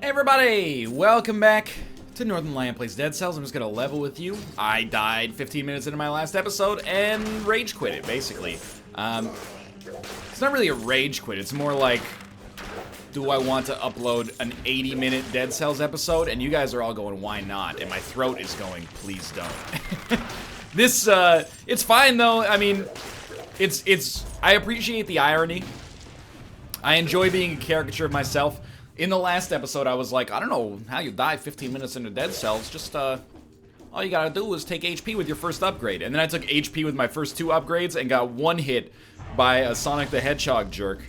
Hey everybody, welcome back to Northernlion Plays Dead Cells. I'm just gonna level with you. I died 15 minutes into my last episode and rage quit it, basically. It's not really a rage quit, it's more like, do I want to upload an 80-minute Dead Cells episode? And you guys are all going, why not? And my throat is going, please don't. It's fine though. I mean, I appreciate the irony. I enjoy being a caricature of myself. In the last episode, I was like, I don't know how you die 15 minutes into Dead Cells. Just, all you gotta do is take HP with your first upgrade. And then I took HP with my first 2 upgrades and got one hit by a Sonic the Hedgehog jerk.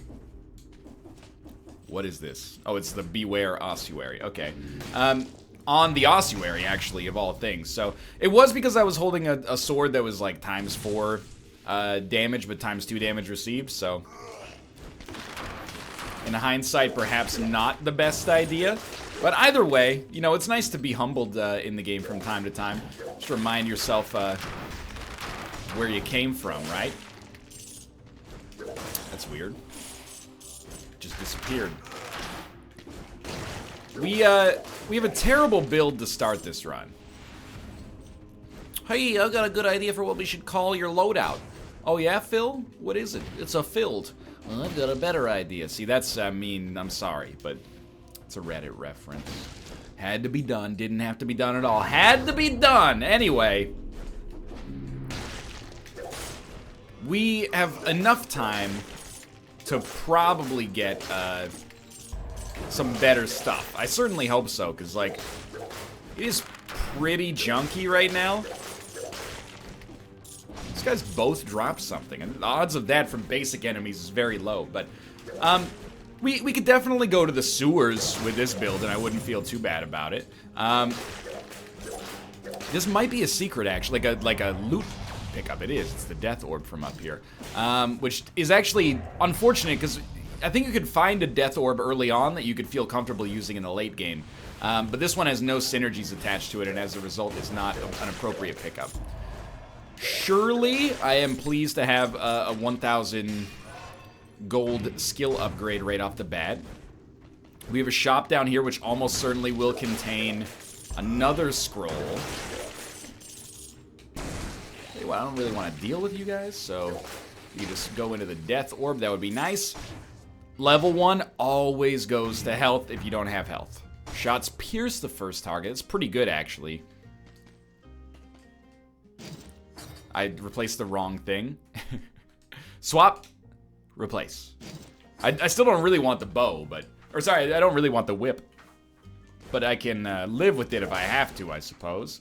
What is this? Oh, it's the Beware Ossuary. Okay. On the Ossuary, actually, of all things. So, it was because I was holding a sword that was, like, ×4 damage, but ×2 damage received, so... In hindsight, perhaps not the best idea. But either way, you know, it's nice to be humbled in the game from time to time. Just remind yourself where you came from, right? That's weird. Just disappeared. We have a terrible build to start this run. Hey, I got a good idea for what we should call your loadout. Oh yeah, Phil? What is it? It's a filled. Well, I've got a better idea. See, that's, I mean, I'm sorry, but it's a Reddit reference. Had to be done, didn't have to be done at all. Had to be done! Anyway. We have enough time to probably get, some better stuff. I certainly hope so, because, like, it is pretty junky right now. These guys both dropped something, and the odds of that from basic enemies is very low, but we could definitely go to the sewers with this build, and I wouldn't feel too bad about it. This might be a secret, actually, like a loot pickup. It is. It's the death orb from up here, which is actually unfortunate, because I think you could find a death orb early on that you could feel comfortable using in the late game, but this one has no synergies attached to it, and as a result, is not an appropriate pickup. Surely, I am pleased to have a 1,000 gold skill upgrade right off the bat. We have a shop down here which almost certainly will contain another scroll. Hey, well, I don't really want to deal with you guys, so you just go into the death orb. That would be nice. Level 1 always goes to health if you don't have health. Shots pierce the first target. It's pretty good, actually. I replaced the wrong thing. Swap, replace. I still don't really want the bow, but... Or sorry, I don't really want the whip. But I can live with it if I have to, I suppose.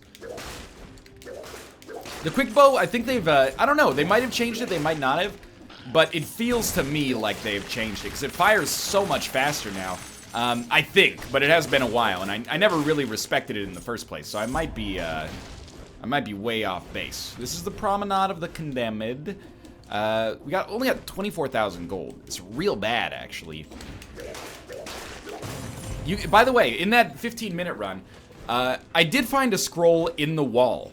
The quick bow, I think they've... I don't know, they might have changed it, they might not have. But it feels to me like they've changed it, because it fires so much faster now. I think, but it has been a while, and I never really respected it in the first place, so I might be way off base. This is the Promenade of the Condemned. We only got 24,000 gold. It's real bad, actually. By the way, in that 15-minute run, I did find a scroll in the wall.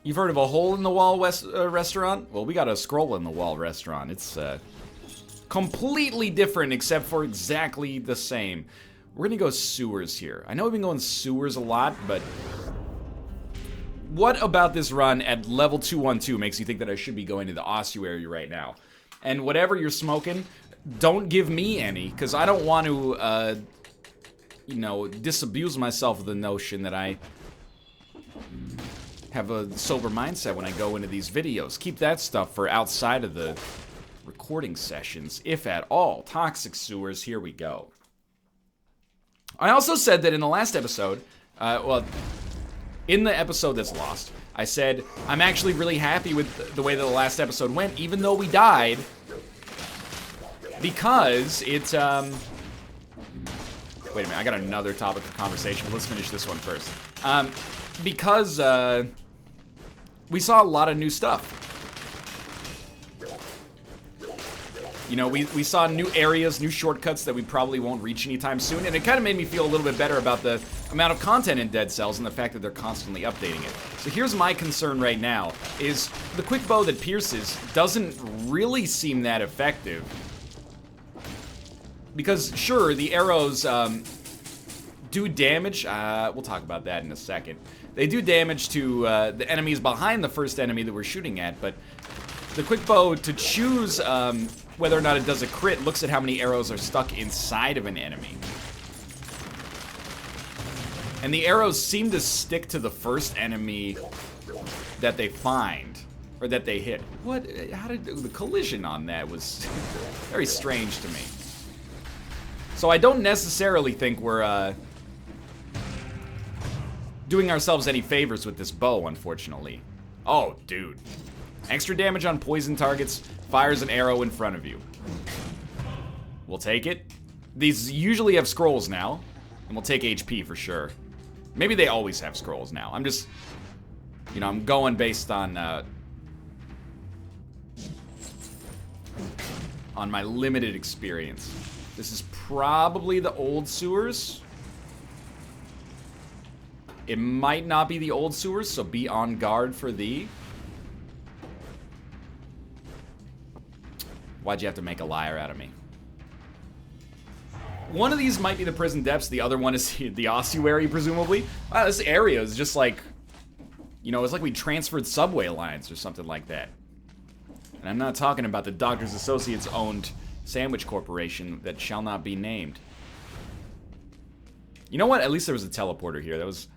You've heard of a hole-in-the-wall restaurant? Well, we got a scroll-in-the-wall restaurant. It's completely different, except for exactly the same. We're gonna go sewers here. I know we've been going sewers a lot, but... What about this run at level 212 makes you think that I should be going to the ossuary right now? And whatever you're smoking, don't give me any, because I don't want to, you know, disabuse myself of the notion that I have a sober mindset when I go into these videos. Keep that stuff for outside of the recording sessions, if at all. Toxic sewers, here we go. I also said that in the last episode, well... In the episode that's lost, I said, I'm actually really happy with the way that the last episode went, even though we died, because it's, wait a minute, I got another topic for conversation, but let's finish this one first. Because, we saw a lot of new stuff. You know, we saw new areas, new shortcuts that we probably won't reach anytime soon, and it kind of made me feel a little bit better about the amount of content in Dead Cells and the fact that they're constantly updating it. So here's my concern right now, is the quick bow that pierces doesn't really seem that effective. Because, sure, the arrows do damage. We'll talk about that in a second. They do damage to the enemies behind the first enemy that we're shooting at, but the quick bow, to choose whether or not it does a crit, looks at how many arrows are stuck inside of an enemy. And the arrows seem to stick to the first enemy that they find, or that they hit. What? How did the collision on that was very strange to me. So I don't necessarily think we're doing ourselves any favors with this bow, unfortunately. Oh, dude. Extra damage on poison targets, fires an arrow in front of you. We'll take it. These usually have scrolls now, and we'll take HP for sure. Maybe they always have scrolls now. I'm just, you know, I'm going based on my limited experience. This is probably the old sewers. It might not be the old sewers, so be on guard for the... Why'd you have to make a liar out of me? One of these might be the prison depths, the other one is the ossuary, presumably. Wow, this area is just like, you know, it's like we transferred subway lines or something like that. And I'm not talking about the Doctors Associates owned sandwich corporation that shall not be named. You know what? At least there was a teleporter here. That was...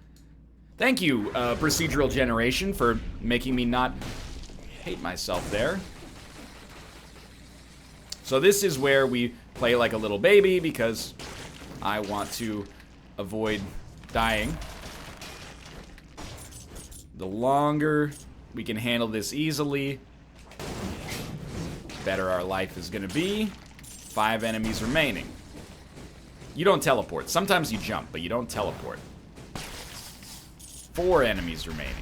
Thank you, procedural generation, for making me not hate myself there. So this is where we play like a little baby because I want to avoid dying. The longer we can handle this easily, better our life is gonna be. 5 enemies remaining. You don't teleport. Sometimes you jump, but you don't teleport. 4 enemies remaining.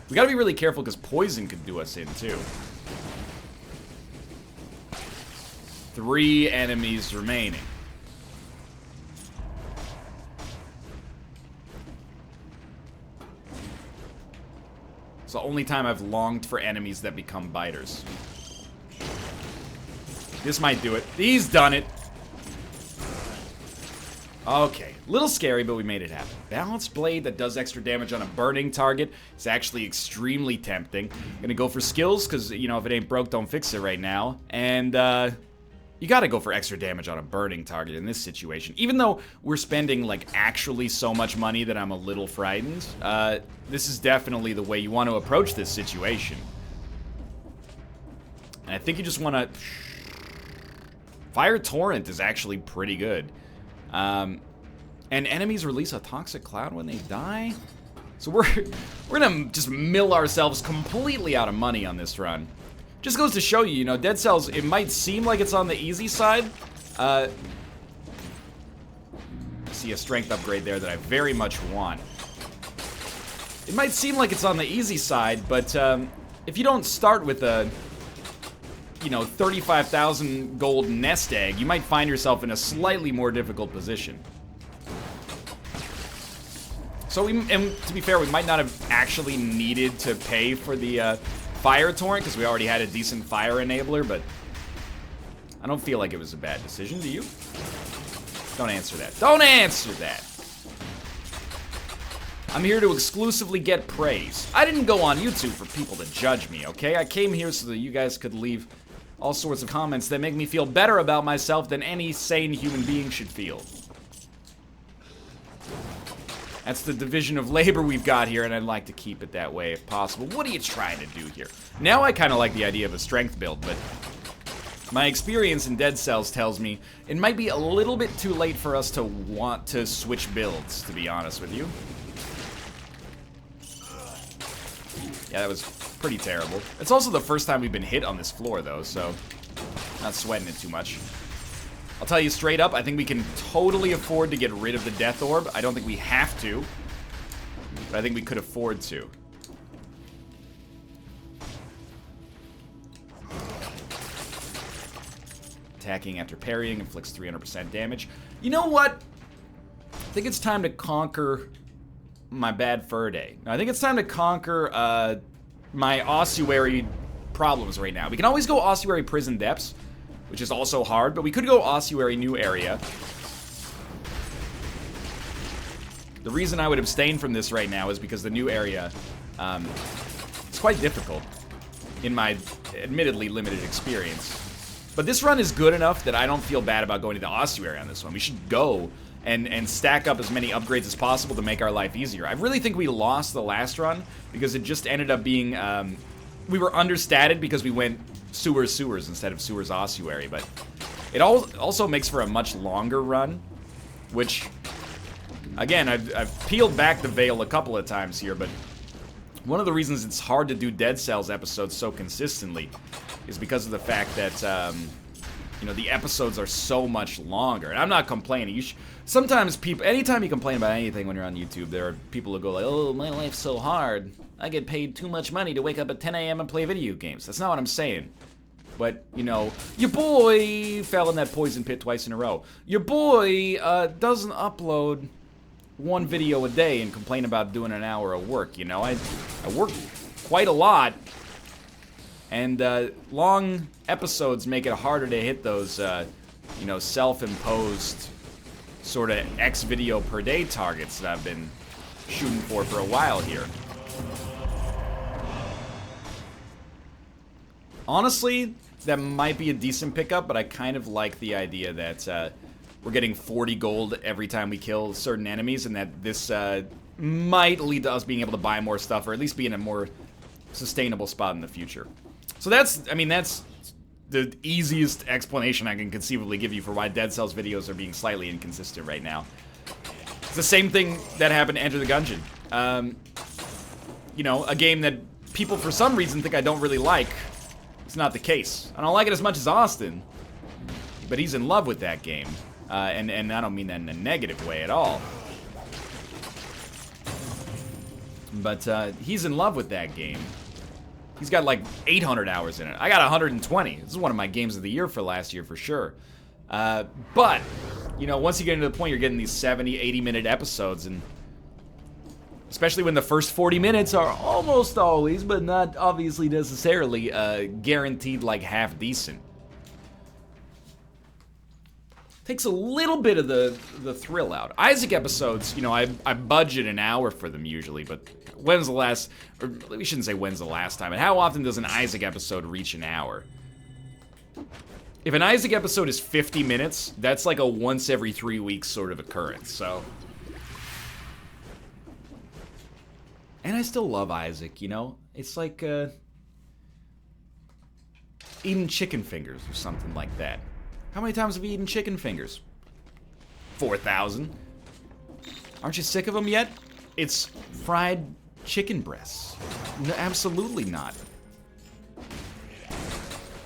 We gotta be really careful because poison could do us in too. 3 enemies remaining. It's the only time I've longed for enemies that become biters. This might do it. He's done it. Okay, a little scary, but we made it happen. Balanced blade that does extra damage on a burning target is actually extremely tempting. I'm gonna go for skills, because, you know, if it ain't broke, don't fix it right now. And, you gotta go for extra damage on a burning target in this situation. Even though we're spending, like, actually so much money that I'm a little frightened, this is definitely the way you want to approach this situation. And I think you just want to... Fire Torrent is actually pretty good. And enemies release a toxic cloud when they die. So we're gonna just mill ourselves completely out of money on this run. Just goes to show you, you know, Dead Cells, it might seem like it's on the easy side. See a strength upgrade there that I very much want. It might seem like it's on the easy side, but if you don't start with a, you know, 35,000 gold nest egg, you might find yourself in a slightly more difficult position. So, and to be fair, we might not have actually needed to pay for the fire torrent, because we already had a decent fire enabler, but I don't feel like it was a bad decision, do you? Don't answer that. Don't answer that! I'm here to exclusively get praise. I didn't go on YouTube for people to judge me, okay? I came here so that you guys could leave all sorts of comments that make me feel better about myself than any sane human being should feel. That's the division of labor we've got here, and I'd like to keep it that way if possible. What are you trying to do here? Now I kind of like the idea of a strength build, but my experience in Dead Cells tells me it might be a little bit too late for us to want to switch builds, to be honest with you. Yeah, that was pretty terrible. It's also the first time we've been hit on this floor, though, so not sweating it too much. I'll tell you straight up, I think we can totally afford to get rid of the Death Orb. I don't think we have to, but I think we could afford to. Attacking after parrying inflicts 300% damage. You know what? I think it's time to conquer my bad fur day. I think it's time to conquer my ossuary problems right now. We can always go ossuary prison depths, which is also hard, but we could go ossuary new area. The reason I would abstain from this right now is because the new area, it's quite difficult in my admittedly limited experience. But this run is good enough that I don't feel bad about going to the ossuary on this one. We should go and stack up as many upgrades as possible to make our life easier. I really think we lost the last run because it just ended up being, we were understated because we went sewers instead of sewers ossuary, but it also makes for a much longer run, which, again, I've peeled back the veil a couple of times here, but one of the reasons it's hard to do Dead Cells episodes so consistently is because of the fact that, you know, the episodes are so much longer. And I'm not complaining. Sometimes people, anytime you complain about anything when you're on YouTube, there are people who go like, oh, my life's so hard. I get paid too much money to wake up at 10 a.m. and play video games. That's not what I'm saying. But, you know, your boy fell in that poison pit twice in a row. Your boy doesn't upload one video a day and complain about doing an hour of work, you know? I work quite a lot, and long episodes make it harder to hit those, you know, self-imposed sort of X video per day targets that I've been shooting for a while here. Honestly, that might be a decent pickup, but I kind of like the idea that we're getting 40 gold every time we kill certain enemies, and that this might lead to us being able to buy more stuff, or at least be in a more sustainable spot in the future. So that's, I mean, that's the easiest explanation I can conceivably give you for why Dead Cells videos are being slightly inconsistent right now. It's the same thing that happened to Enter the Gungeon. You know, a game that people for some reason think I don't really like. It's not the case. I don't like it as much as Austin, but he's in love with that game. And I don't mean that in a negative way at all. But he's in love with that game. He's got like 800 hours in it. I got 120. This is one of my games of the year for last year for sure. But, you know, once you get into the point, you're getting these 70, 80-minute episodes, and especially when the first 40 minutes are almost always, but not obviously necessarily, guaranteed like half decent. Takes a little bit of the thrill out. Isaac episodes, you know, I budget an hour for them usually, but when's the last, or we shouldn't say when's the last time, but how often does an Isaac episode reach an hour? If an Isaac episode is 50 minutes, that's like a once every 3 weeks sort of occurrence, so. And I still love Isaac, you know? It's like, eating chicken fingers or something like that. How many times have you eaten chicken fingers? 4,000. Aren't you sick of them yet? It's fried chicken breasts. No, absolutely not.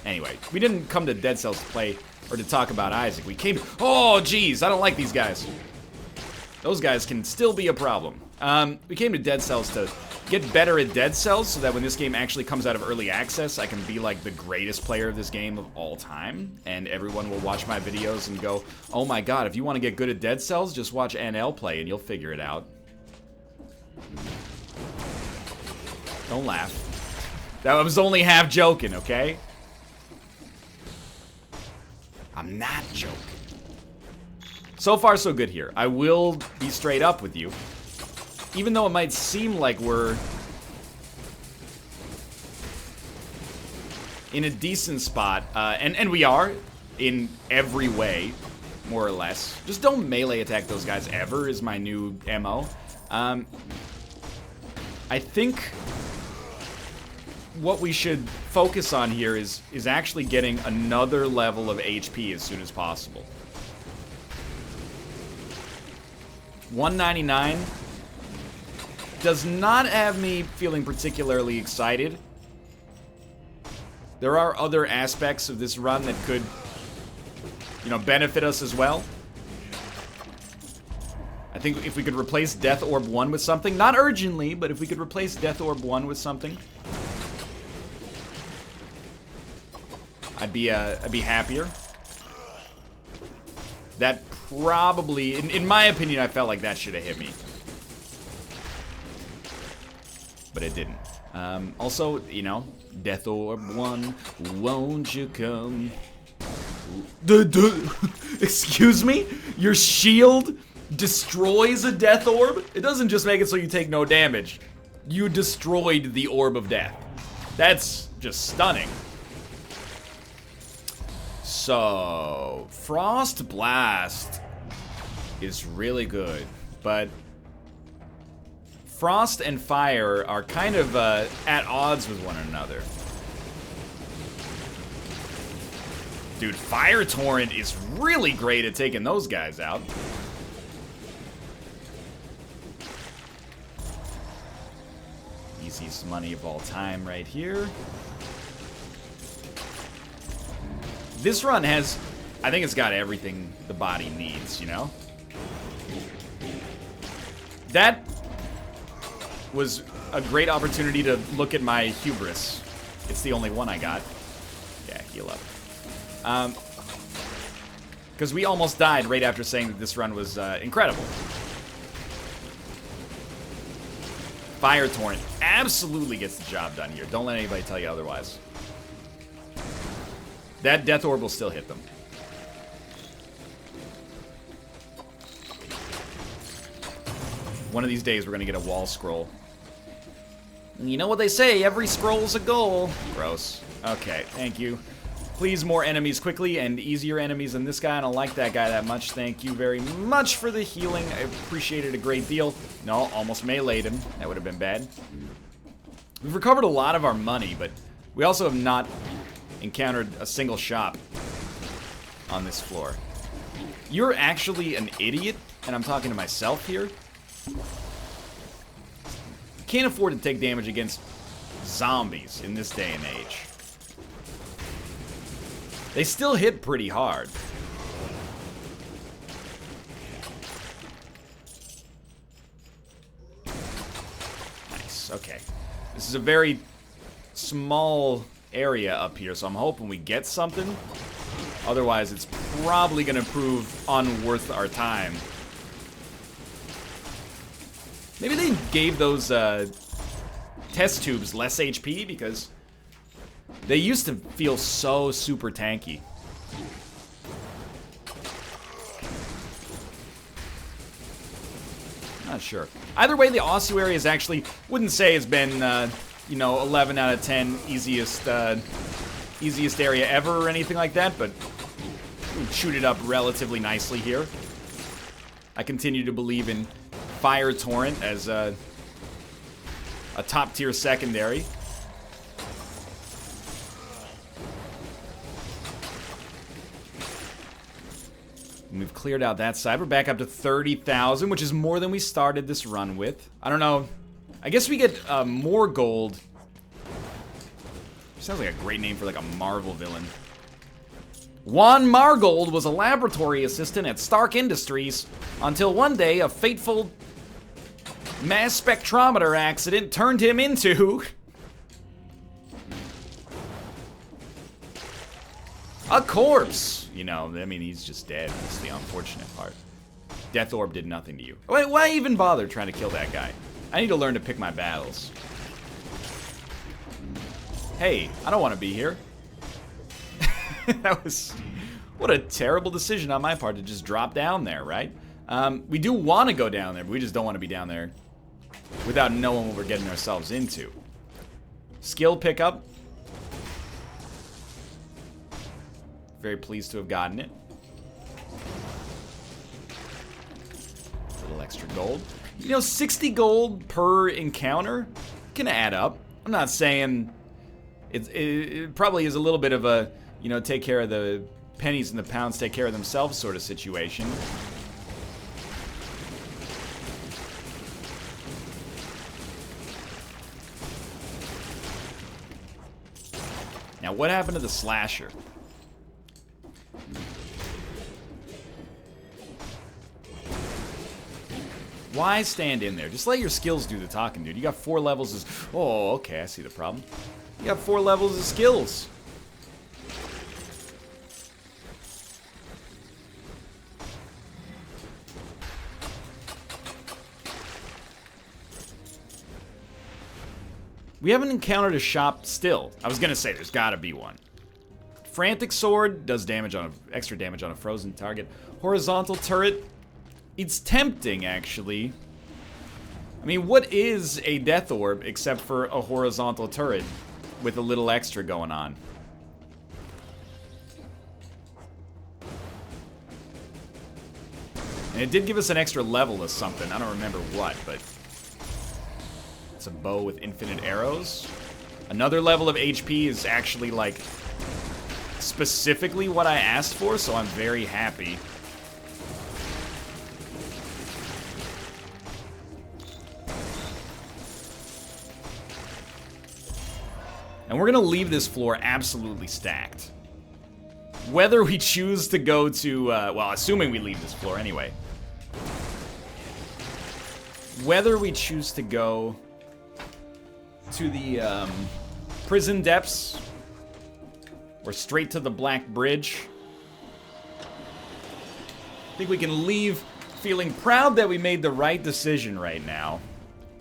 Anyway, we didn't come to Dead Cells to play or to talk about Isaac. We came to... Oh, geez, I don't like these guys. Those guys can still be a problem. We came to Dead Cells to get better at Dead Cells so that when this game actually comes out of early access, I can be like the greatest player of this game of all time, and everyone will watch my videos and go, oh my god, if you want to get good at Dead Cells, just watch NL play and you'll figure it out. Don't laugh. That was only half joking, okay? I'm not joking. So far, so good here. I will be straight up with you. Even though it might seem like we're in a decent spot, and we are in every way, more or less. Just don't melee attack those guys ever is my new MO. I think what we should focus on here is actually getting another level of HP as soon as possible. 199 does not have me feeling particularly excited. There are other aspects of this run that could, you know, benefit us as well. I think if we could replace Death Orb 1 with something, not urgently, but if we could replace Death Orb 1 with something, I'd be happier. That probably, in my opinion, I felt like that should have hit me. But it didn't. Also, you know, Death Orb 1, won't you come? Excuse me? Your shield destroys a death orb. It doesn't just make it so you take no damage. You destroyed the orb of death. That's just stunning. So, Frost Blast is really good, but Frost and Fire are kind of at odds with one another. Dude, Fire Torrent is really great at taking those guys out. Easiest money of all time right here. This run has, I think it's got everything the body needs, you know? That was a great opportunity to look at my hubris. It's the only one I got. Yeah, heal up. Because we almost died right after saying that this run was incredible. Fire Torrent absolutely gets the job done here. Don't let anybody tell you otherwise. That Death Orb will still hit them. One of these days we're gonna get a wall scroll. And you know what they say, every scroll's a goal. Gross. Okay, thank you. Please, more enemies quickly and easier enemies than this guy. I don't like that guy that much. Thank you very much for the healing. I appreciate it a great deal. No, almost meleeed him. That would have been bad. We've recovered a lot of our money, but we also have not encountered a single shop on this floor. You're actually an idiot, and I'm talking to myself here. You can't afford to take damage against zombies in this day and age. They still hit pretty hard. Nice, okay. This is a very small area up here, so I'm hoping we get something. Otherwise, it's probably gonna prove unworth our time. Maybe they gave those test tubes less HP because they used to feel so super tanky. Not sure. Either way, the ossuary is actually, wouldn't say has been, you know, 11 out of 10 easiest area ever or anything like that, but we shoot it up relatively nicely here. I continue to believe in Fire Torrent as a top tier secondary. And we've cleared out that side. We're back up to 30,000, which is more than we started this run with. I don't know. I guess we get more gold. Sounds like a great name for like a Marvel villain. Juan Margold was a laboratory assistant at Stark Industries until one day a fateful mass spectrometer accident turned him into a corpse. You know, I mean, he's just dead. That's the unfortunate part. Death Orb did nothing to you. Why even bother trying to kill that guy? I need to learn to pick my battles. Hey, I don't want to be here. That was... What a terrible decision on my part to just drop down there, right? We do want to go down there, but we just don't want to be down there without knowing what we're getting ourselves into. Skill pickup. Very pleased to have gotten it. A little extra gold. You know, 60 gold per encounter can add up. I'm not saying it probably is a little bit of a, you know, take care of the pennies and the pounds take care of themselves sort of situation. Now, what happened to the slasher? Why stand in there? Just let your skills do the talking, dude. You got 4 levels of... Oh, okay, I see the problem. You got 4 levels of skills. We haven't encountered a shop still. I was gonna say, there's gotta be one. Frantic Sword does damage on extra damage on a frozen target. Horizontal turret It's tempting, actually. I mean, what is a death orb except for a horizontal turret with a little extra going on? And it did give us an extra level of something. I don't remember what, but it's a bow with infinite arrows. Another level of HP is actually, like, specifically what I asked for, so I'm very happy. And we're gonna leave this floor absolutely stacked. Whether we choose to go to, well, assuming we leave this floor anyway. Whether we choose to go to the prison depths or straight to the Black Bridge, I think we can leave feeling proud that we made the right decision right now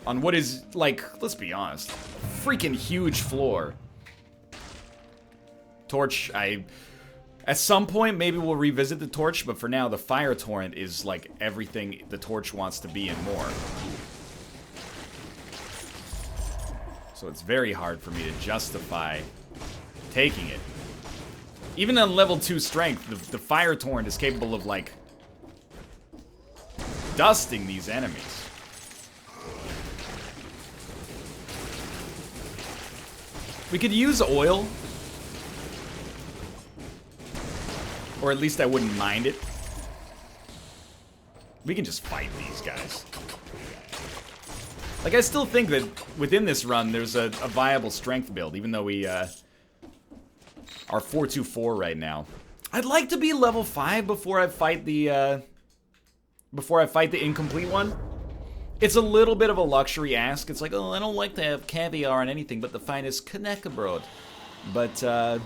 on what is, like, let's be honest, a freaking huge floor. Torch, at some point, maybe we'll revisit the torch, but for now, the fire torrent is, like, everything the torch wants to be and more. So it's very hard for me to justify taking it. Even on level 2 strength, the fire torrent is capable of, like, dusting these enemies. We could use oil. Or at least I wouldn't mind it. We can just fight these guys. Like, I still think that within this run, there's a viable strength build, even though we are 424 right now. I'd like to be level 5 before I fight the incomplete one. It's a little bit of a luxury ask. It's like, oh, I don't like to have caviar on anything but the finest knäckebröd. But,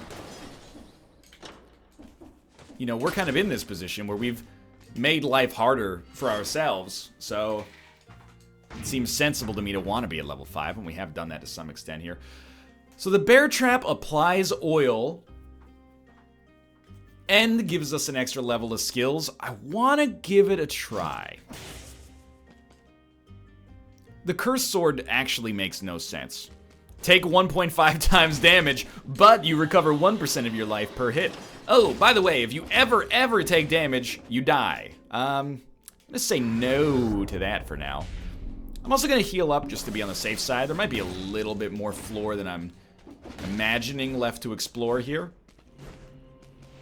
you know, we're kind of in this position where we've made life harder for ourselves, so it seems sensible to me to want to be at level 5, and we have done that to some extent here. So the bear trap applies oil and gives us an extra level of skills. I want to give it a try. The cursed sword actually makes no sense. Take 1.5 times damage, but you recover 1% of your life per hit. Oh, by the way, if you ever take damage, you die. Let's say no to that for now. I'm also gonna heal up just to be on the safe side. There might be a little bit more floor than I'm imagining left to explore here.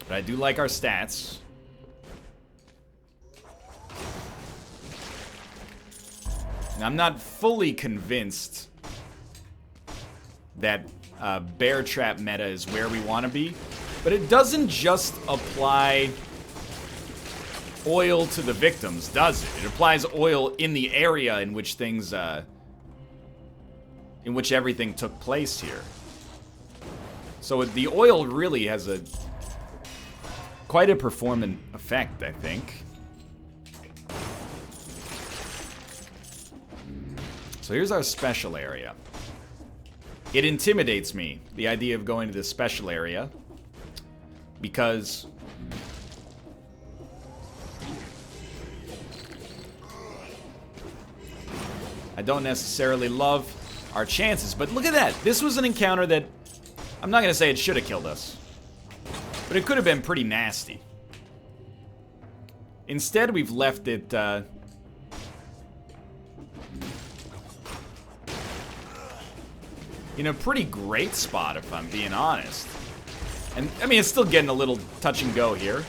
But I do like our stats. And I'm not fully convinced that bear trap meta is where we want to be. But it doesn't just apply oil to the victims, does it? It applies oil in the area in which things, in which everything took place here. So the oil really has quite a performant effect, I think. So here's our special area. It intimidates me, the idea of going to this special area, because I don't necessarily love our chances. But look at that. This was an encounter that, I'm not going to say it should have killed us, but it could have been pretty nasty. Instead, we've left it in a pretty great spot, if I'm being honest. And, I mean, it's still getting a little touch and go here.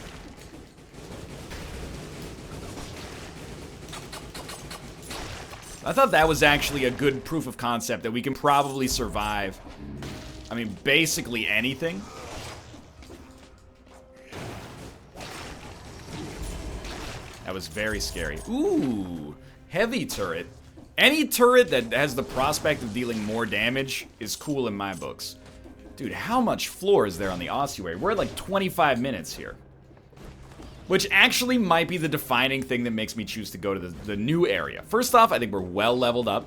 I thought that was actually a good proof of concept that we can probably survive, I mean, basically anything. That was very scary. Ooh, heavy turret. Any turret that has the prospect of dealing more damage is cool in my books. Dude, how much floor is there on the ossuary? We're at like 25 minutes here. Which actually might be the defining thing that makes me choose to go to the new area. First off, I think we're well leveled up.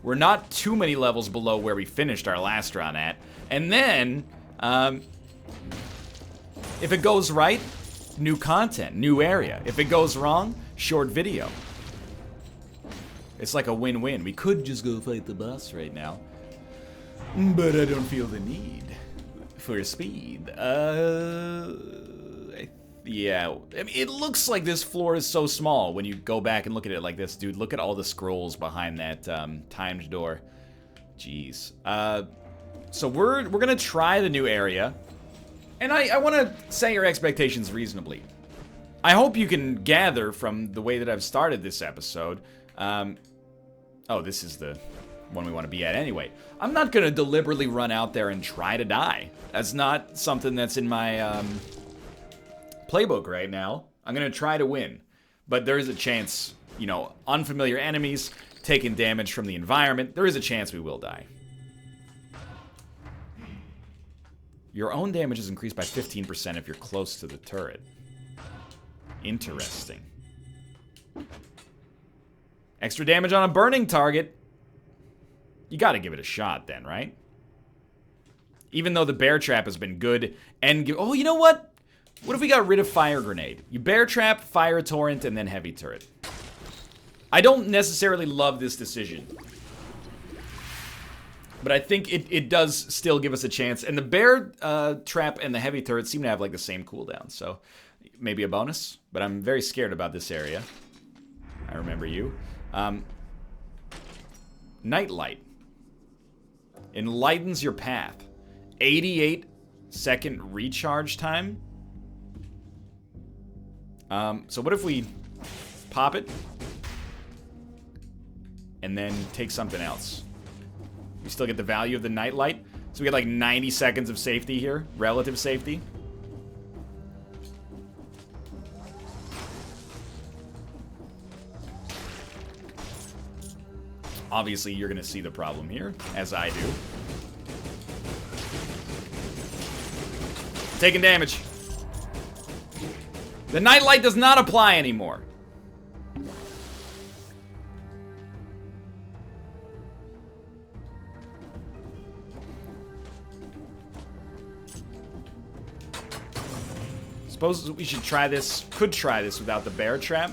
We're not too many levels below where we finished our last run at. And then, if it goes right, new content, new area. If it goes wrong, short video. It's like a win-win. We could just go fight the boss right now, but I don't feel the need for speed. Yeah, I mean, it looks like this floor is so small when you go back and look at it like this. Dude, look at all the scrolls behind that timed door. Jeez. So we're gonna try the new area, and I want to set your expectations reasonably. I hope you can gather from the way that I've started this episode. Oh, this is the one we want to be at anyway. I'm not gonna deliberately run out there and try to die. That's not something that's in my playbook right now. I'm gonna try to win, but there is a chance, you know, unfamiliar enemies, taking damage from the environment, there is a chance we will die. Your own damage is increased by 15% if you're close to the turret. Interesting. Extra damage on a burning target. You gotta give it a shot then, right? Even though the bear trap has been good and oh, you know what? What if we got rid of fire grenade? You bear trap, fire torrent, and then heavy turret. I don't necessarily love this decision, but I think it does still give us a chance. And the bear trap and the heavy turret seem to have like the same cooldown, so maybe a bonus. But I'm very scared about this area. I remember you. Nightlight enlightens your path. 88-second recharge time. So what if we pop it and then take something else? We still get the value of the nightlight. So we get like 90 seconds of safety here, relative safety. Obviously, you're gonna see the problem here, as I do. Taking damage. The nightlight does not apply anymore. Suppose we should try this, could try this without the bear trap.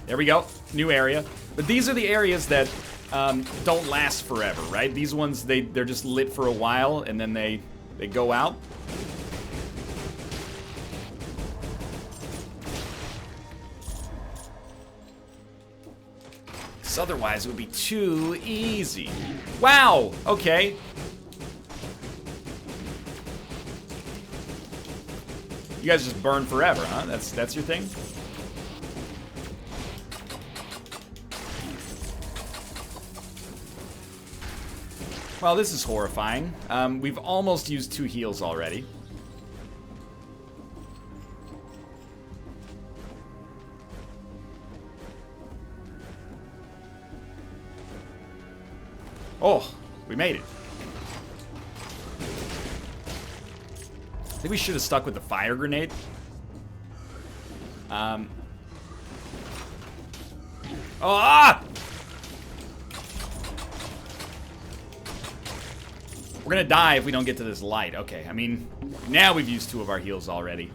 There we go, new area. But these are the areas that don't last forever, right? These ones, they're just lit for a while and then they go out. Otherwise, it would be too easy. Wow, okay. You guys just burn forever, huh? That's your thing? Well, this is horrifying. We've almost used 2 heals already. Oh, we made it. I think we should have stuck with the fire grenade. Oh, ah! We're gonna die if we don't get to this light. Okay, I mean, now we've used 2 of our heals already.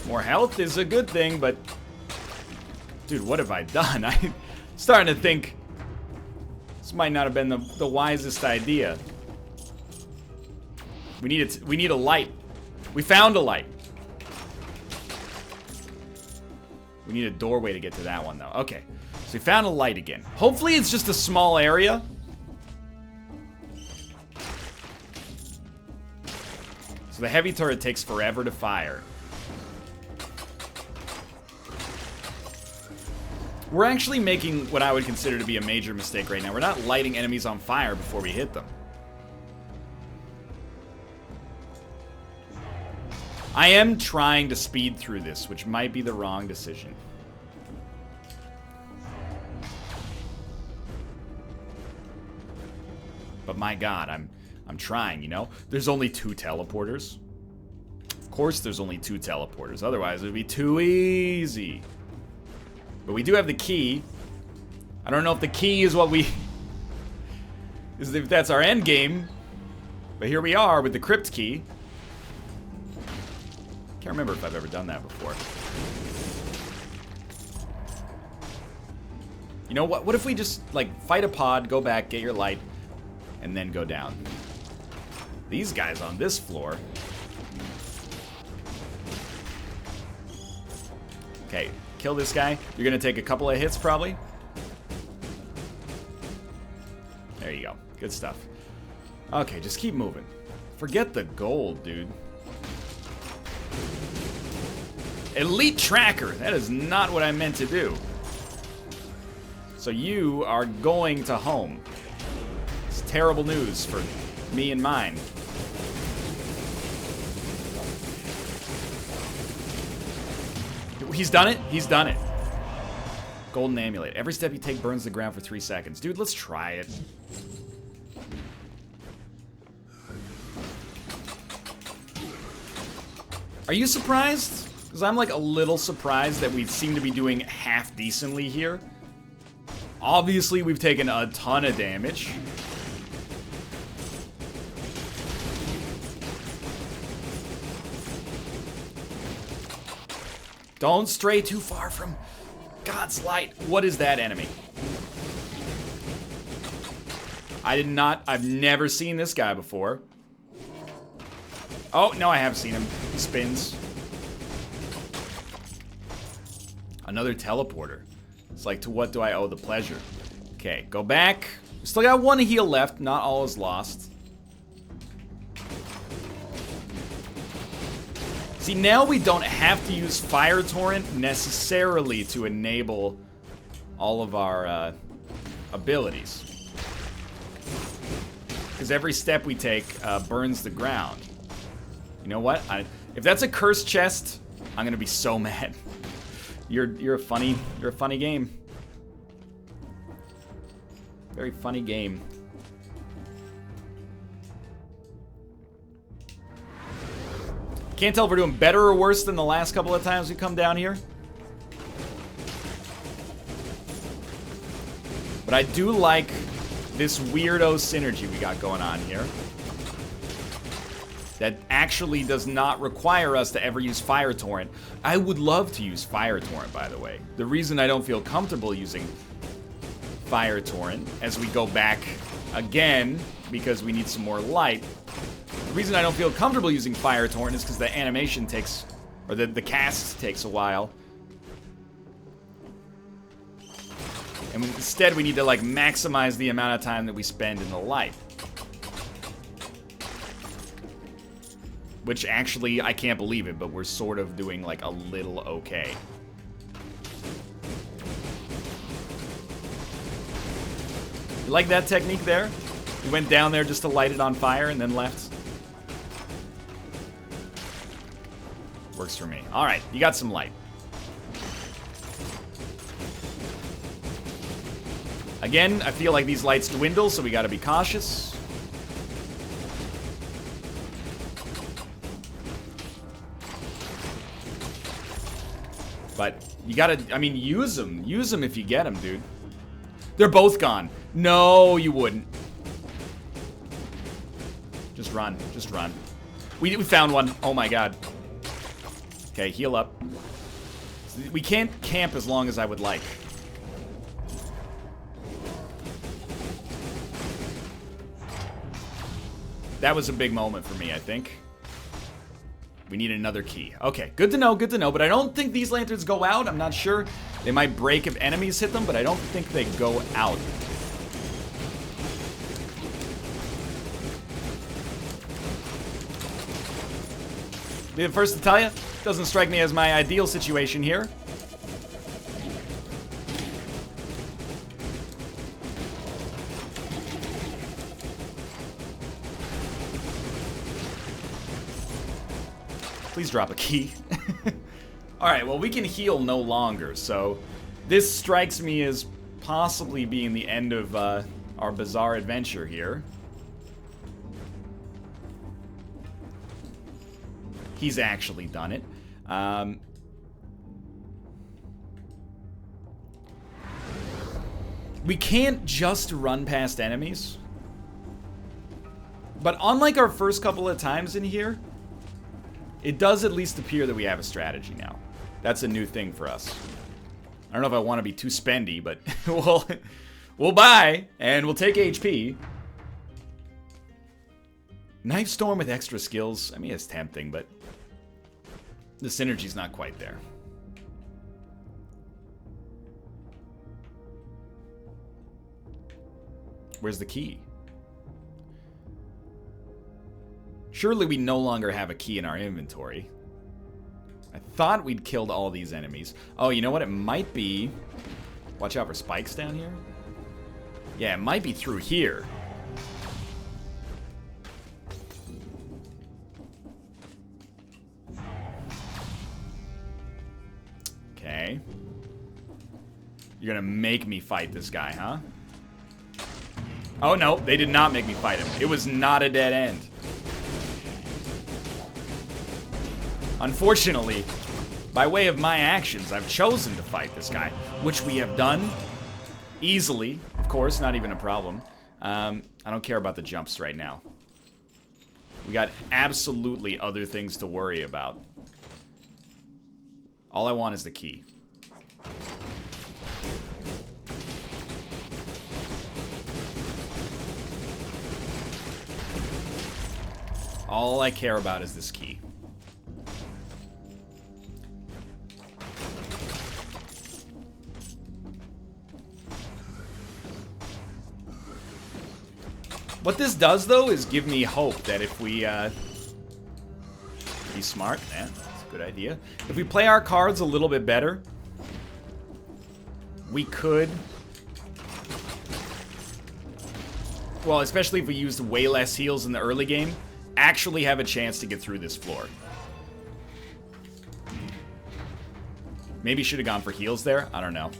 More health is a good thing, but... Dude, what have I done? I'm starting to think this might not have been the wisest idea. We need a light. We found a light. We need a doorway to get to that one, though. Okay, so we found a light again. Hopefully it's just a small area. So the heavy turret takes forever to fire. We're actually making what I would consider to be a major mistake right now. We're not lighting enemies on fire before we hit them. I am trying to speed through this, which might be the wrong decision. But my god, I'm trying, you know? There's only 2 teleporters. Of course there's only 2 teleporters, otherwise it would be too easy. But we do have the key. I don't know if the key is what we... if that's our end game. But here we are with the crypt key. Can't remember if I've ever done that before. You know what? What if we just, like, fight a pod, go back, get your light, and then go down? These guys on this floor. Okay, kill this guy. You're gonna take a couple of hits, probably. There you go. Good stuff. Okay, just keep moving. Forget the gold, dude. Elite tracker. That is not what I meant to do. So you are going to home. It's terrible news for me and mine. He's done it. He's done it. Golden amulet. Every step you take burns the ground for 3 seconds. Dude, let's try it. Are you surprised? Because I'm like a little surprised that we seem to be doing half decently here. Obviously, we've taken a ton of damage. Don't stray too far from God's light. What is that enemy? I've never seen this guy before. Oh, no, I have seen him. He spins. Another teleporter. It's like, to what do I owe the pleasure? Okay, go back. We still got one heal left. Not all is lost. See, now we don't have to use Fire Torrent necessarily to enable all of our abilities. Because every step we take burns the ground. You know what? If that's a cursed chest, I'm gonna be so mad. You're a funny game. Very funny game. Can't tell if we're doing better or worse than the last couple of times we come down here. But I do like this weirdo synergy we got going on here. That actually does not require us to ever use Fire Torrent. I would love to use Fire Torrent, by the way. The reason I don't feel comfortable using Fire Torrent as we go back again, because we need some more light. The reason I don't feel comfortable using Fire Torrent is because the animation takes, or the cast takes a while. And instead we need to like maximize the amount of time that we spend in the light. Which actually, I can't believe it, but we're sort of doing like a little okay. You like that technique there? We went down there just to light it on fire and then left. Works for me. All right, you got some light. Again, I feel like these lights dwindle, so we gotta be cautious. But you gotta, I mean, use them. Use them if you get them, dude. They're both gone. No, you wouldn't. Just run. Just run. We found one. Oh my god. Okay, heal up. We can't camp as long as I would like. That was a big moment for me, I think. We need another key. Okay, good to know, but I don't think these lanterns go out. I'm not sure. They might break if enemies hit them, but I don't think they go out. Be the first to tell you, doesn't strike me as my ideal situation here. Please drop a key. Alright, well, we can heal no longer, so this strikes me as possibly being the end of our bizarre adventure here. He's actually done it. We can't just run past enemies. But unlike our first couple of times in here, it does at least appear that we have a strategy now. That's a new thing for us. I don't know if I want to be too spendy, but we'll buy, and we'll take HP. Knife Storm with extra skills. I mean, it's tempting, but the synergy's not quite there. Where's the key? Surely we no longer have a key in our inventory. I thought we'd killed all these enemies. Oh, you know what? It might be... Watch out for spikes down here. Yeah, it might be through here. Okay. You're gonna make me fight this guy, huh? Oh, no, they did not make me fight him. It was not a dead end. Unfortunately, by way of my actions, I've chosen to fight this guy, which we have done easily. Of course, not even a problem. I don't care about the jumps right now. We got absolutely other things to worry about. All I want is the key. All I care about is this key. What this does, though, is give me hope that if we, be smart, that's a good idea. If we play our cards a little bit better, we could... Well, especially if we used way less heals in the early game, actually have a chance to get through this floor. Maybe should have gone for heals there. I don't know.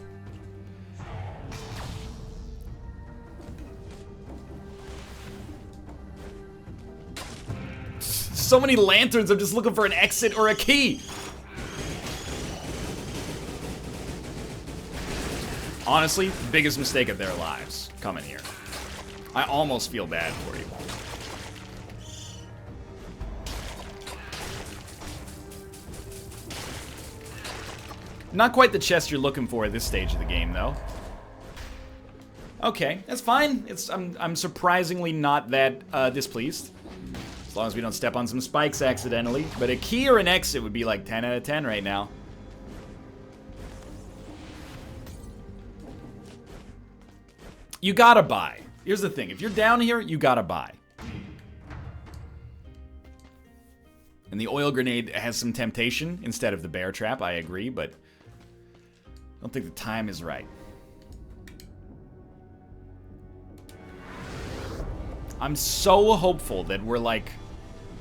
So many lanterns, I'm just looking for an exit or a key. Honestly, biggest mistake of their lives coming here. I almost feel bad for you. Not quite the chest you're looking for at this stage of the game, though. Okay, that's fine. I'm surprisingly not that displeased. As long as we don't step on some spikes accidentally. But a key or an exit would be like 10 out of 10 right now. You gotta buy. Here's the thing. If you're down here, you gotta buy. And the oil grenade has some temptation instead of the bear trap, I agree, but I don't think the time is right. I'm so hopeful that we're, like,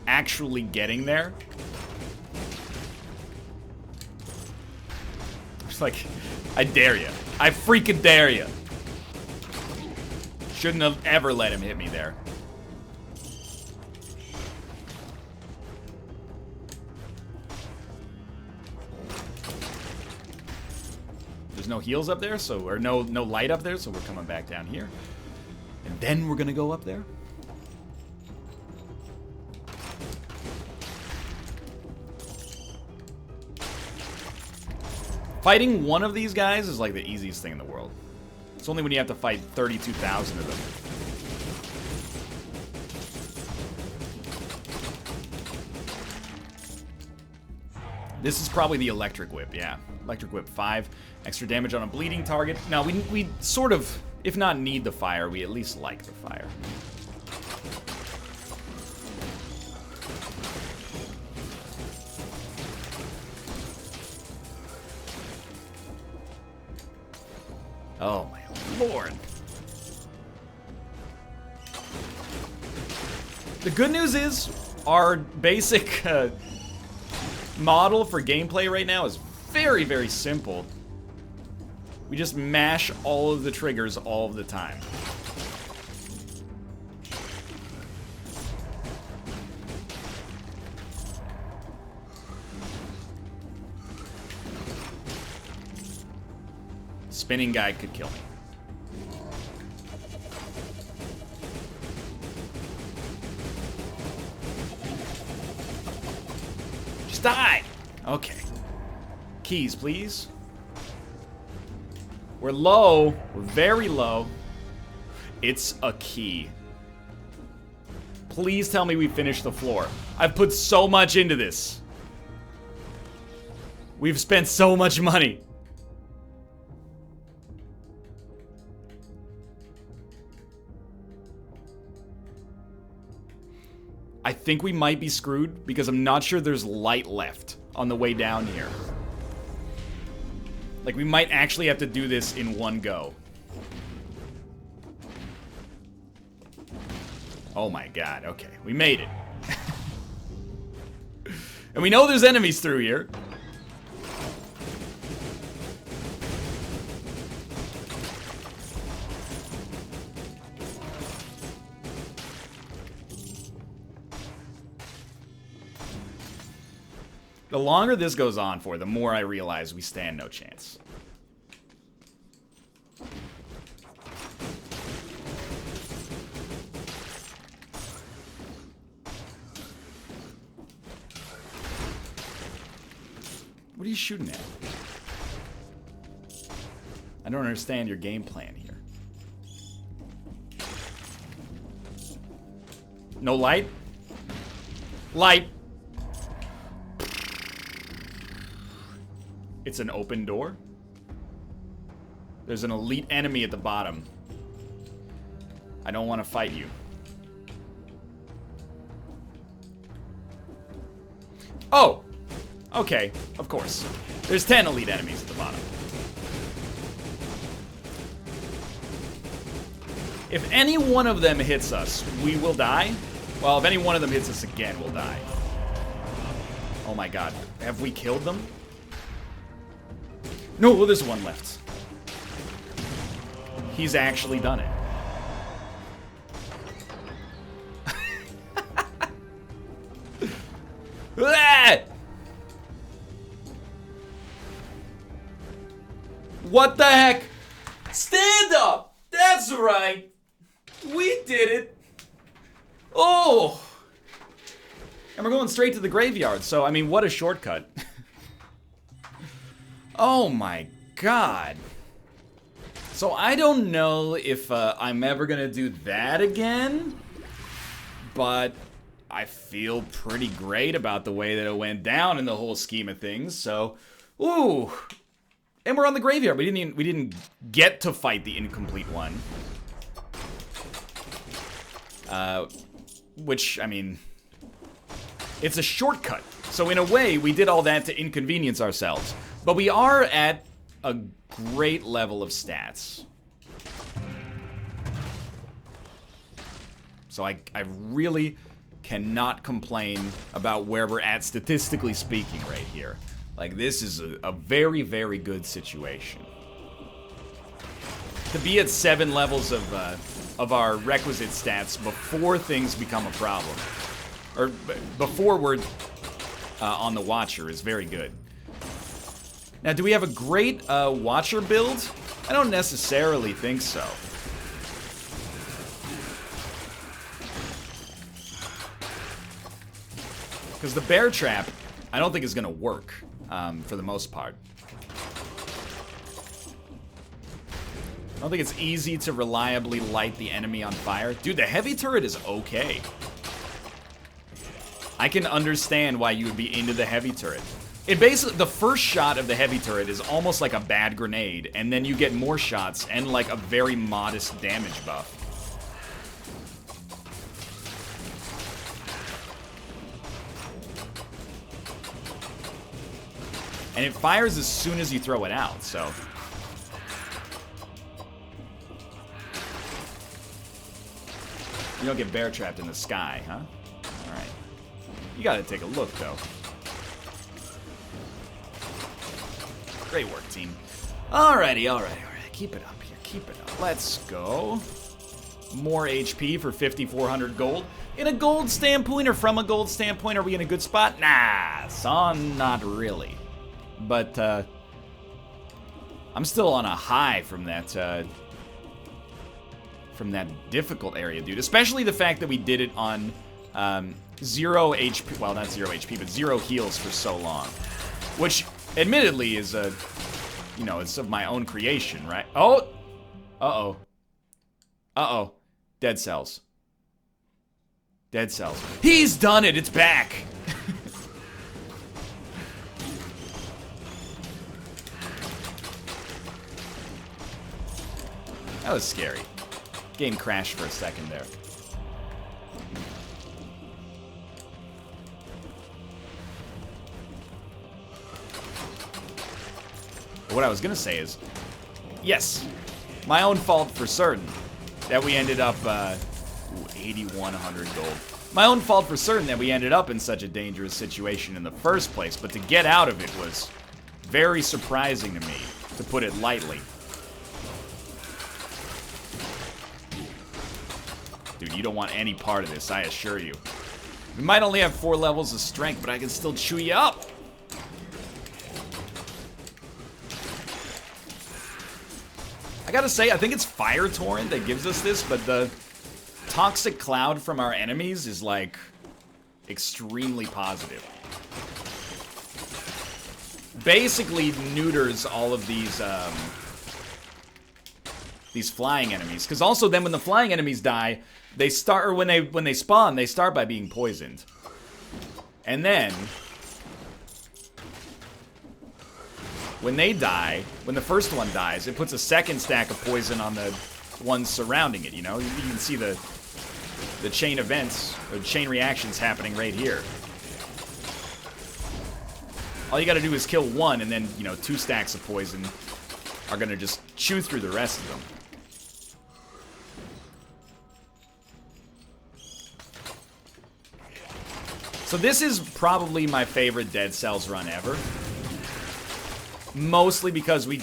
actually getting there. It's like, I dare you. I freaking dare you. Shouldn't have ever let him hit me there. There's no heals up there, so, or no light up there, so we're coming back down here. And then we're gonna go up there. Fighting one of these guys is like the easiest thing in the world. It's only when you have to fight 32,000 of them. This is probably the electric whip, yeah. Electric whip 5. Extra damage on a bleeding target. Now, we sort of, if not need the fire, we at least like the fire. Oh my lord. The good news is, our basic model for gameplay right now is very, very simple. We just mash all of the triggers all of the time. Spinning guy could kill me. Just die! Okay. Keys, please. We're low. We're very low. It's a key. Please tell me we finished the floor. I've put so much into this. We've spent so much money. I think we might be screwed because I'm not sure there's light left on the way down here. Like, we might actually have to do this in one go. Oh my god, okay. We made it. And we know there's enemies through here. The longer this goes on for, the more I realize we stand no chance. What are you shooting at? I don't understand your game plan here. No light? Light! It's an open door. There's an elite enemy at the bottom. I don't want to fight you. Oh! Okay, of course. There's 10 elite enemies at the bottom. If any one of them hits us, we will die. Well, if any one of them hits us again, we'll die. Oh my god. Have we killed them? No, well, there's one left. He's actually done it. What the heck? Stand up! That's right! We did it! Oh! And we're going straight to the graveyard, so, I mean, what a shortcut. Oh my god. So I don't know if I'm ever gonna do that again, but I feel pretty great about the way that it went down in the whole scheme of things, so, ooh. And we're on the graveyard. We didn't get to fight the incomplete one. Which, I mean, it's a shortcut. So in a way, we did all that to inconvenience ourselves. But we are at a great level of stats. So I really cannot complain about where we're at statistically speaking right here. Like, this is a very, very good situation. To be at 7 levels of our requisite stats before things become a problem, or before we're on the Watcher, is very good. Now, do we have a great Watcher build? I don't necessarily think so. Because the bear trap, I don't think is going to work. For the most part. I don't think it's easy to reliably light the enemy on fire. Dude, the heavy turret is okay. I can understand why you would be into the heavy turret. It basically, the first shot of the heavy turret is almost like a bad grenade, and then you get more shots and like a very modest damage buff. And it fires as soon as you throw it out, so. You don't get bear trapped in the sky, huh? Alright. You gotta take a look, though. Great work, team. Alrighty. Keep it up here, keep it up. Let's go. More HP for 5,400 gold. In a gold standpoint, or from a gold standpoint, are we in a good spot? Nah, son, not really. But, I'm still on a high from that difficult area, dude. Especially the fact that we did it on 0 HP, well, not 0 HP, but 0 heals for so long. Which, admittedly, is a, you know, it's of my own creation, right? Oh! Uh-oh. Uh-oh. Dead cells. Dead cells. He's done it! It's back! That was scary. Game crashed for a second there. What I was gonna say is, yes, my own fault for certain that we ended up, 8,100 gold. My own fault for certain that we ended up in such a dangerous situation in the first place, but to get out of it was very surprising to me, to put it lightly. Dude, you don't want any part of this, I assure you. We might only have 4 levels of strength, but I can still chew you up. I gotta say, I think it's Fire Torrent that gives us this, but the toxic cloud from our enemies is, like, extremely positive. Basically neuters all of these flying enemies. Because also then when the flying enemies die, they start, or when they spawn, they start by being poisoned. And then when they die, when the first one dies, it puts a second stack of poison on the ones surrounding it, you know? You can see the chain events, or chain reactions happening right here. All you gotta do is kill one, and then, you know, 2 stacks of poison are gonna just chew through the rest of them. So this is probably my favorite Dead Cells run ever. Mostly because we,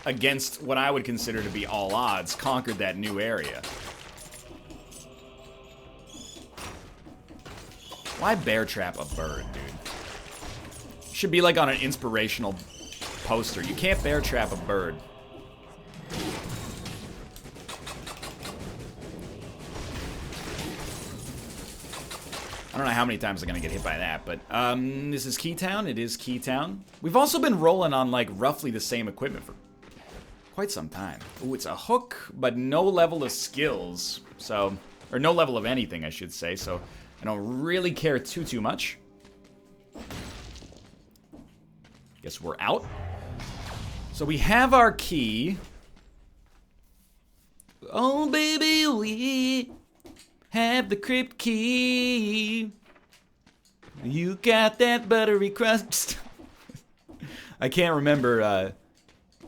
against what I would consider to be all odds, conquered that new area. Why bear trap a bird, dude? Should be like on an inspirational poster. You can't bear trap a bird. I don't know how many times I'm gonna get hit by that, but this is Keytown. It is Keytown. We've also been rolling on like roughly the same equipment for quite some time. Ooh, it's a hook, but no level of skills. So, or no level of anything, I should say. So I don't really care too much. Guess we're out. So we have our key. Oh baby, we have the crypt key. You got that buttery crust. I can't remember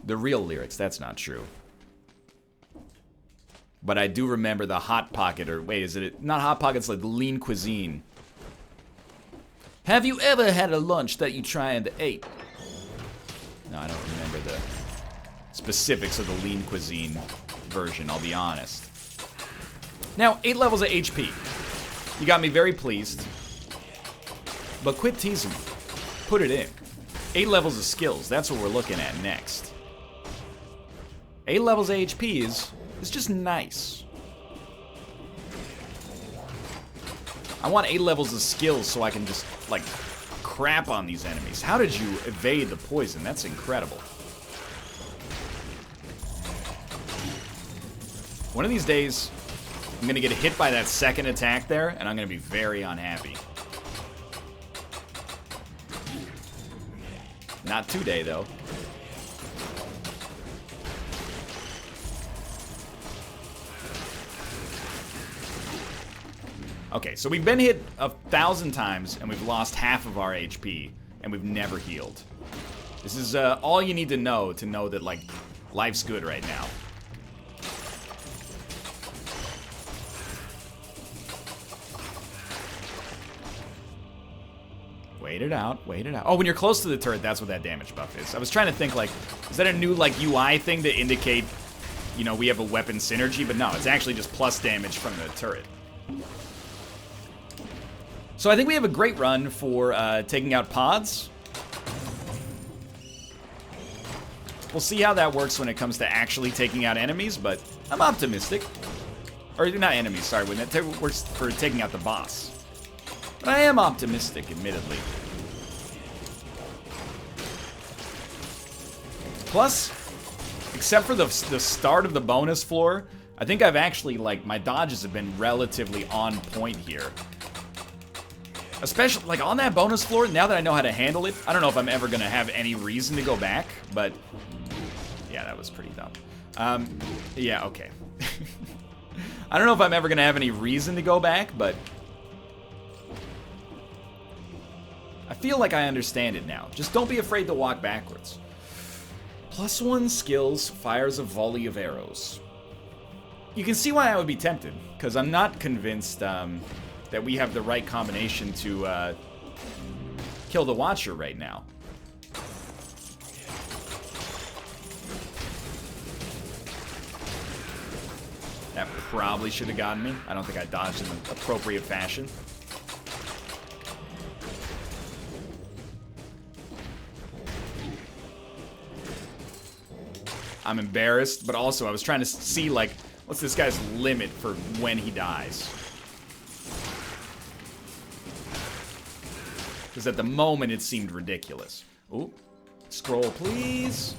the real lyrics. That's not true. But I do remember the Hot Pocket, or wait, is it not Hot Pocket's like lean cuisine? Have you ever had a lunch that you try and ate? No, I don't remember the specifics of the lean cuisine version, I'll be honest. Now, 8 levels of HP. You got me very pleased. But quit teasing me. Put it in. 8 levels of skills, that's what we're looking at next. 8 levels of HP is just nice. I want 8 levels of skills so I can just, like, crap on these enemies. How did you evade the poison? That's incredible. One of these days, I'm gonna get hit by that second attack there, and I'm gonna be very unhappy. Not today, though. Okay, so we've been hit 1,000 times, and we've lost half of our HP, and we've never healed. This is all you need to know that, like, life's good right now. Wait it out, wait it out. Oh, when you're close to the turret, that's what that damage buff is. I was trying to think, like, is that a new, like, UI thing to indicate, you know, we have a weapon synergy? But no, it's actually just plus damage from the turret. So I think we have a great run for taking out pods. We'll see how that works when it comes to actually taking out enemies, but I'm optimistic. Or not enemies, sorry, when it works for taking out the boss. But I am optimistic, admittedly. Plus, except for the start of the bonus floor, I think I've actually, like, my dodges have been relatively on point here. Especially, like, on that bonus floor, now that I know how to handle it, I don't know if I'm ever going to have any reason to go back, but yeah, that was pretty dumb. Yeah, okay. I don't know if I'm ever going to have any reason to go back, but I feel like I understand it now. Just don't be afraid to walk backwards. +1 skills, fires a volley of arrows. You can see why I would be tempted, because I'm not convinced that we have the right combination to kill the Watcher right now. That probably should have gotten me. I don't think I dodged in the appropriate fashion. I'm embarrassed, but also I was trying to see, like, what's this guy's limit for when he dies? Because at the moment, it seemed ridiculous. Ooh, scroll, please.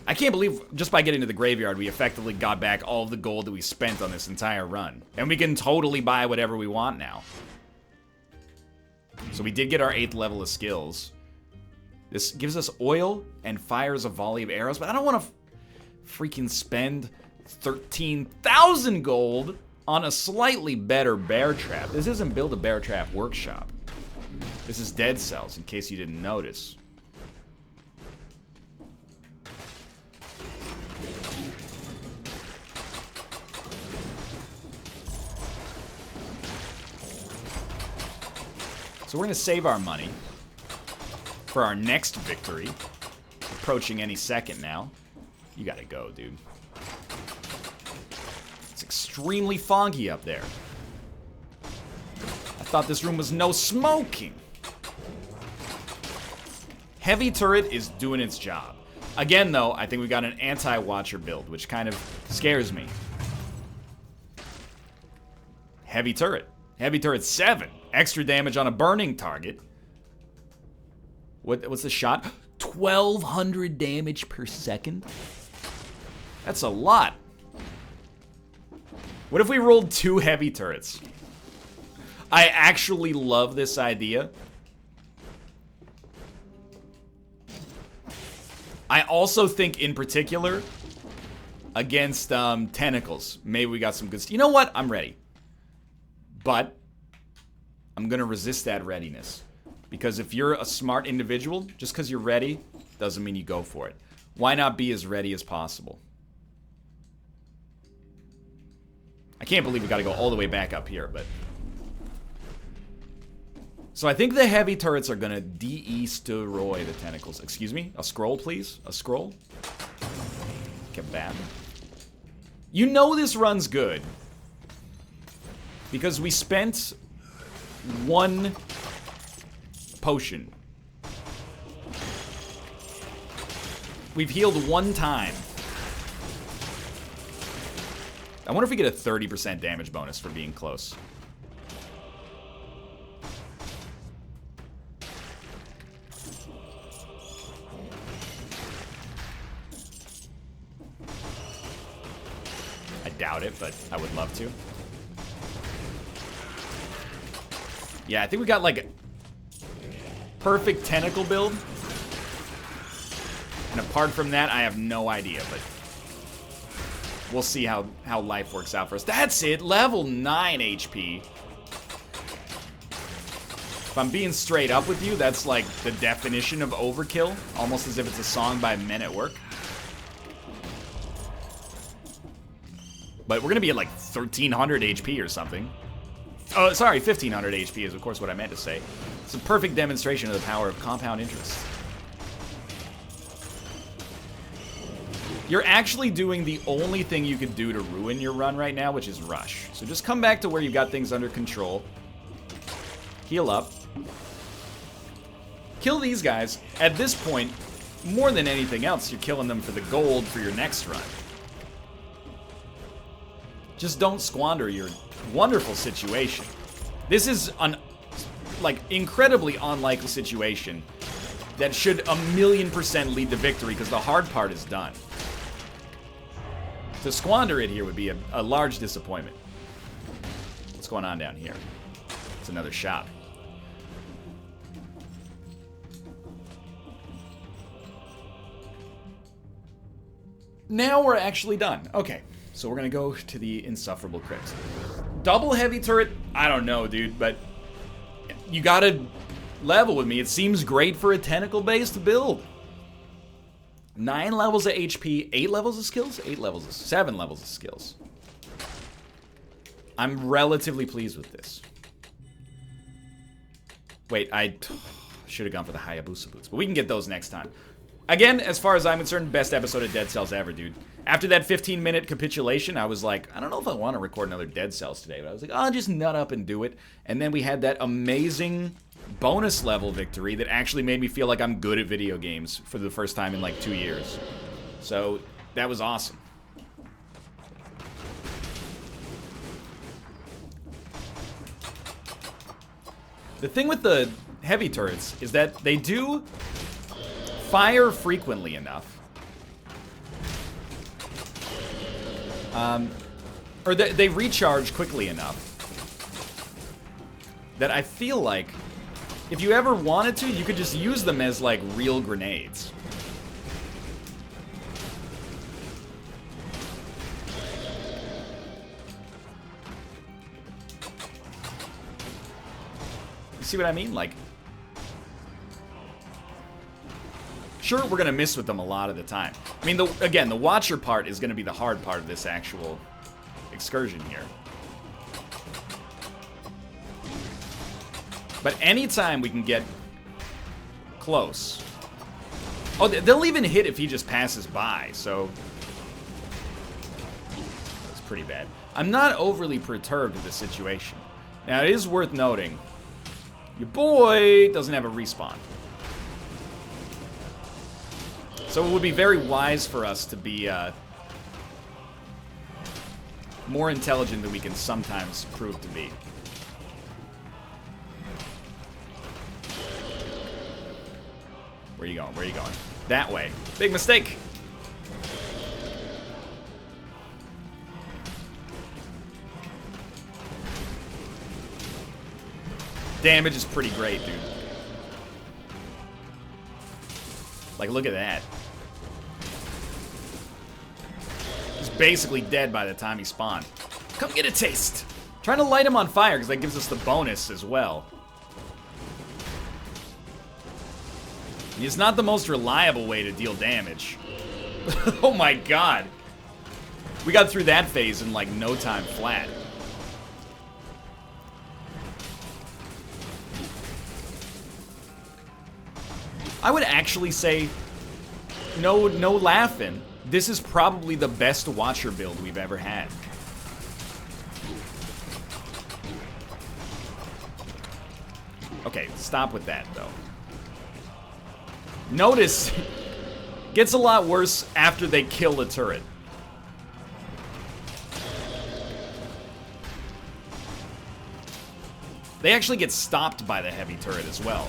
I can't believe just by getting to the graveyard, we effectively got back all of the gold that we spent on this entire run. And we can totally buy whatever we want now. So we did get our 8th level of skills. This gives us oil and fires a volley of arrows, but I don't want to freaking spend 13,000 gold on a slightly better bear trap. This isn't Build a Bear Trap Workshop. This is Dead Cells, in case you didn't notice. So we're going to save our money for our next victory. Approaching any second now. You gotta go, dude. It's extremely foggy up there. I thought this room was no smoking. Heavy turret is doing its job. Again, though, I think we got an anti-Watcher build, which kind of scares me. Heavy turret. Heavy turret 7. Extra damage on a burning target. What's the shot? 1,200 damage per second? That's a lot. What if we rolled 2 heavy turrets? I actually love this idea. I also think, in particular, against tentacles, maybe we got some good stuff. You know what? I'm ready. But I'm going to resist that readiness. Because if you're a smart individual, just because you're ready doesn't mean you go for it. Why not be as ready as possible? I can't believe we got to go all the way back up here, but... So I think the heavy turrets are going to destroy the tentacles. Excuse me? A scroll, please? A scroll? Kebab. You know this run's good. Because we spent 1 potion. We've healed 1 time. I wonder if we get a 30% damage bonus for being close. I doubt it, but I would love to. Yeah, I think we got like a perfect tentacle build. And apart from that, I have no idea, but we'll see how life works out for us. That's it, level 9 HP. If I'm being straight up with you, that's like the definition of overkill. Almost as if it's a song by Men at Work. But we're gonna be at like 1,300 HP or something. Oh, sorry, 1,500 HP is of course what I meant to say. It's a perfect demonstration of the power of compound interest. You're actually doing the only thing you could do to ruin your run right now, which is rush. So just come back to where you've got things under control. Heal up. Kill these guys. At this point, more than anything else, you're killing them for the gold for your next run. Just don't squander your wonderful situation. This is an like, incredibly unlikely situation that should 1,000,000% lead to victory, because the hard part is done. To squander it here would be a large disappointment. What's going on down here? It's another shop. Now we're actually done. Okay, so we're gonna go to the insufferable crypt. Double heavy turret? I don't know, dude, but you gotta level with me. It seems great for a tentacle-based build. 9 levels of HP, 8 levels of skills? 7 levels of skills. I'm relatively pleased with this. Wait, I should have gone for the Hayabusa boots, but we can get those next time. Again, as far as I'm concerned, best episode of Dead Cells ever, dude. After that 15-minute capitulation, I was like, I don't know if I want to record another Dead Cells today, but I was like, I'll just nut up and do it. And then we had that amazing bonus level victory that actually made me feel like I'm good at video games for the first time in like 2 years. So, that was awesome. The thing with the heavy turrets is that they do fire frequently enough. Or they recharge quickly enough that I feel like if you ever wanted to, you could just use them as like real grenades. You see what I mean? Like, sure, we're gonna miss with them a lot of the time. I mean, again, the Watcher part is gonna be the hard part of this actual excursion here. But anytime we can get close. Oh, they'll even hit if he just passes by, so that's pretty bad. I'm not overly perturbed with the situation. Now, it is worth noting, your boy doesn't have a respawn. So it would be very wise for us to be more intelligent than we can sometimes prove to be. Where are you going? Where are you going? That way. Big mistake. Damage is pretty great, dude. Like, look at that. He's basically dead by the time he spawned. Come get a taste. Trying to light him on fire because that gives us the bonus as well. It's not the most reliable way to deal damage. Oh my god. We got through that phase in like no time flat. I would actually say, no laughing, this is probably the best Watcher build we've ever had. Okay, stop with that though. Notice, gets a lot worse after they kill a turret. They actually get stopped by the heavy turret as well.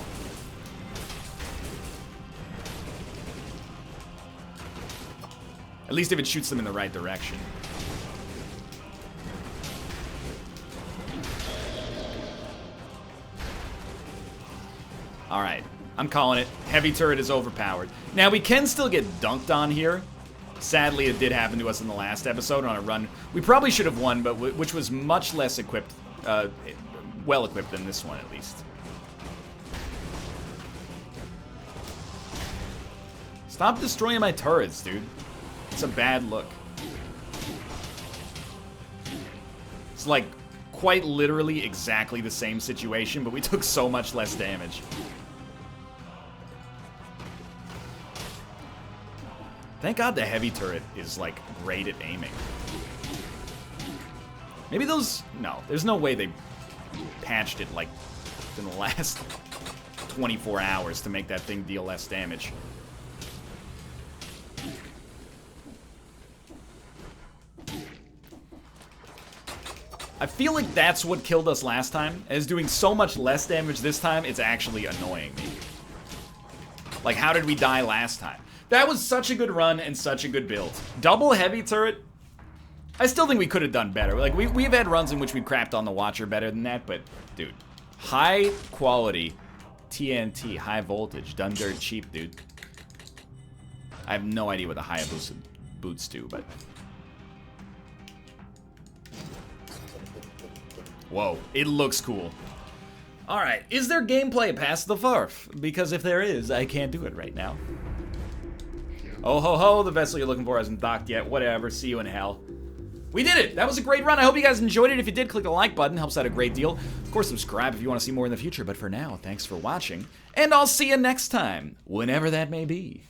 At least if it shoots them in the right direction. Alright, I'm calling it. Heavy turret is overpowered. Now, we can still get dunked on here. Sadly, it did happen to us in the last episode on a run. We probably should have won, but which was much less equipped, well-equipped than this one, at least. Stop destroying my turrets, dude. It's a bad look. It's like quite literally exactly the same situation, but we took so much less damage. Thank God the heavy turret is like great at aiming. Maybe those... No, there's no way they patched it like in the last 24 hours to make that thing deal less damage. I feel like that's what killed us last time. It's doing so much less damage this time, it's actually annoying me. Like, how did we die last time? That was such a good run and such a good build. Double heavy turret, I still think we could have done better. Like, we've had runs in which we crapped on the Watcher better than that, but, dude, high quality TNT, high voltage, done dirt cheap, dude. I have no idea what the Hayabusa boots do, but... Whoa, it looks cool. Alright, is there gameplay past the Farf? Because if there is, I can't do it right now. Oh ho ho, the vessel you're looking for hasn't docked yet. Whatever, see you in hell. We did it! That was a great run. I hope you guys enjoyed it. If you did, click the like button. Helps out a great deal. Of course, subscribe if you want to see more in the future. But for now, thanks for watching. And I'll see you next time, whenever that may be.